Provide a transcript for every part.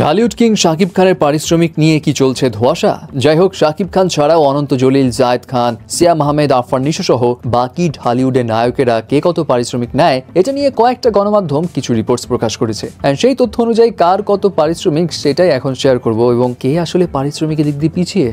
Dhallywood king Shakib খানের পারিশ্রমিক নিয়ে কি চলছে ধোঁয়াশা? যাই হোক, শাকিব খান ছাড়াও অনন্ত জলিল, জায়েদ খান, সিয়াম আহমেদ, আরফান নিশো সহ বাকি ঢালিউডের নায়কেরা কে কত পারিশ্রমিক নেয় এটা নিয়ে কয়েকটা গণমাধ্যম কিছু রিপোর্টস প্রকাশ করেছে। এন্ড সেই তথ্য অনুযায়ী কার কত পারিশ্রমিক সেটাই এখন শেয়ার করব, এবং কে আসলে পারিশ্রমিকের দিক দিয়ে পিছিয়ে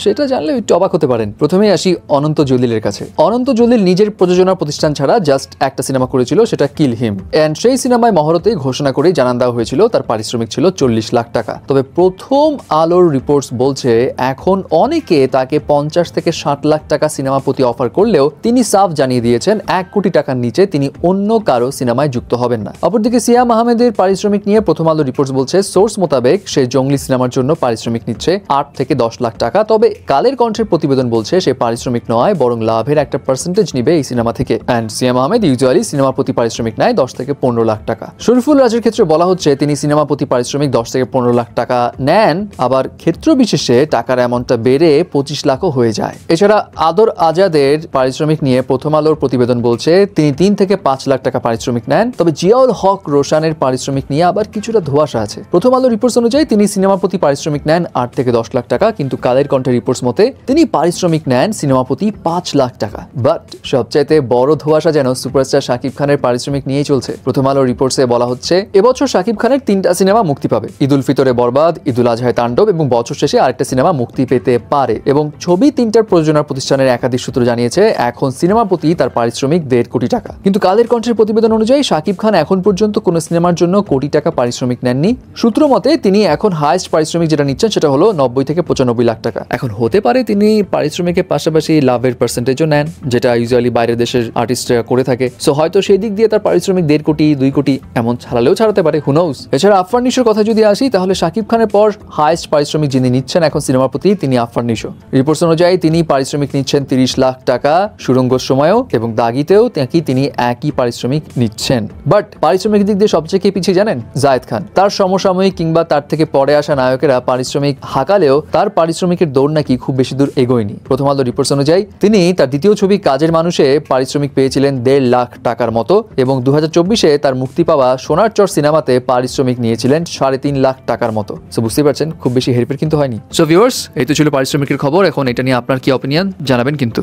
সেটা জানলে একটু অবাক হতে পারেন। প্রথমেই আসি অনন্ত জলিলের কাছে। অনন্ত জলিল নিজের প্রযোজনা প্রতিষ্ঠান ছাড়া জাস্ট একটা সিনেমা করেছিল, সেটা কিল হিম। এন্ড সেই সিনেমায় মহরতেই ঘোষণা করে জানান দেওয়া হয়েছিল তার পারিশ্রমিক ছিল 40 লাখ টাকা। তবে প্রথম আলোর রিপোর্টস বলছে এখন অনেকে তাকে 50 থেকে 60 লাখ টাকা সিনেমা প্রতি অফার করলেও তিনি সাফ জানিয়ে দিয়েছেন 1 কোটি টাকার নিচে তিনি অন্য কারো সিনেমায় যুক্ত হবেন না। অপরদিকে সিয়াম আহমেদের পারিশ্রমিক নিয়ে প্রথম আলো রিপোর্টস বলছে সোর্স মোতাবেক সে জঙ্গলি সিনেমার জন্য পারিশ্রমিক নিচ্ছে 8 থেকে 10 লাখ টাকা। তবে কালের কণ্ঠের প্রতিবেদন বলছে সে পারিশ্রমিক নয়, বরং লাভের একটা পার্সেন্টেজ নিবে এই সিনেমা থেকে। এন্ড সিয়াম আহমেদ ইউজুয়ালি সিনেমার প্রতি পারিশ্রমিক নেয় 10 থেকে 15 লাখ টাকা। শরীফুল রাজের ক্ষেত্রে বলা হচ্ছে তিনি সিনেমা প্রতি পারিশ্রমিক 10 থেকে 15 লাখ টাকা নেন, আবার ক্ষেত্র বিশেষে টাকার অ্যামাউন্টটা বেড়ে 25 লাখও হয়ে যায়। এছাড়া আদর আজাদের পারিশ্রমিক নিয়ে প্রথম আলোর প্রতিবেদন বলছে তিনি 3 থেকে 5 লাখ টাকা পারিশ্রমিক নেন। তবে জিয়াউল হক রোশানের পারিশ্রমিক নিয়ে আবার কিছুটা ধোঁয়াশা আছে। প্রথম আলো রিপোর্টস অনুযায়ী তিনি সিনেমা প্রতি পারিশ্রমিক নেন 8 থেকে 10 লাখ টাকা, কিন্তু কালের কণ্ঠের রিপোর্টস মতে তিনি পারিশ্রমিক নেন সিনেমা প্রতি 5 লাখ টাকা। বাট সবচাইতে বড় ধোঁয়াশা যেন সুপারস্টার শাকিব খানের পারিশ্রমিক নিয়েই চলছে। প্রথম আলো রিপোর্টসে বলা হচ্ছে এবছর শাকিব খানের 3টা সিনেমা মুক্তি পাবে। ঈদ উল ফিতরে বরবাদ, ঈদ উল আজহায় তাণ্ডব এবং বছর শেষে আরেকটা সিনেমা মুক্তি পেতে পারে। এবং ছবি 3টার প্রযোজনা প্রতিষ্ঠানের একাধিক সূত্র জানিয়েছে এখন সিনেমা প্রতি তার পারিশ্রমিক 1.5 কোটি টাকা। কিন্তু কালের কণ্ঠের প্রতিবেদন অনুযায়ী শাকিব খান এখন পর্যন্ত কোনো সিনেমার জন্য কোটি টাকা পারিশ্রমিক নেননি। সূত্র মতে তিনি এখন হাইয়েস্ট পারিশ্রমিক যেটা নিচ্ছেন সেটা হলো 90 থেকে 95 লাখ টাকা। এখন হতে পারে তিনি পারিশ্রমিকের পাশাপাশি লাভের পার্সেন্টেজও নেন, যেটা ইউজুয়ালি বাইরের দেশের আর্টিস্টরা করে থাকে। সো হয়তো সেই দিক দিয়ে তার পারিশ্রমিক 1.5 কোটি 2 কোটি এমন ছাড়ালেও ছাড়াতে পারে, হু নোজ। এছাড়া আরফান নিশোর কথা যদি আসি তাহলে শাকিব খানের পর হাইয়েস্ট পারিশ্রমিক যিনি নিচ্ছেন এখন সিনেমার প্রতি তিনি আরফান নিশো। রিপোর্টস অনুযায়ী তিনি পারিশ্রমিক নিচ্ছেন 30 লাখ টাকা সুড়ঙ্গর সময়ও, এবং দাগিতেও তিনি একই পারিশ্রমিক নিচ্ছেন। বাট পারিশ্রমিক দিক দিয়ে সবচেয়ে কে পিছিয়ে জানেন? জায়েদ খান। তার সমসাময়িক কিংবা তার থেকে পরে আসা নায়কেরা পারিশ্রমিক হাঁকালেও তার পারিশ্রমিকের দৌড় নাকি খুব বেশি দূর এগোয়নি। প্রথম আলো রিপোর্টস অনুযায়ী তিনি তার দ্বিতীয় ছবি কাজের মানুষে পারিশ্রমিক পেয়েছিলেন 1.5 লাখ টাকার মতো, এবং 2024-এ তার মুক্তি পাওয়া সোনার চর সিনেমাতে পারিশ্রমিক নিয়েছিলেন 3.5 লাখ টাকার মতো। সো বুঝতেই পারছেন খুব বেশি হেরফের কিন্তু হয়নি। সো ভিউয়ার্স, এই তো ছিল পারিশ্রমিকের খবর। এখন এটা নিয়ে আপনার কি অপিনিয়ন জানাবেন কিন্তু।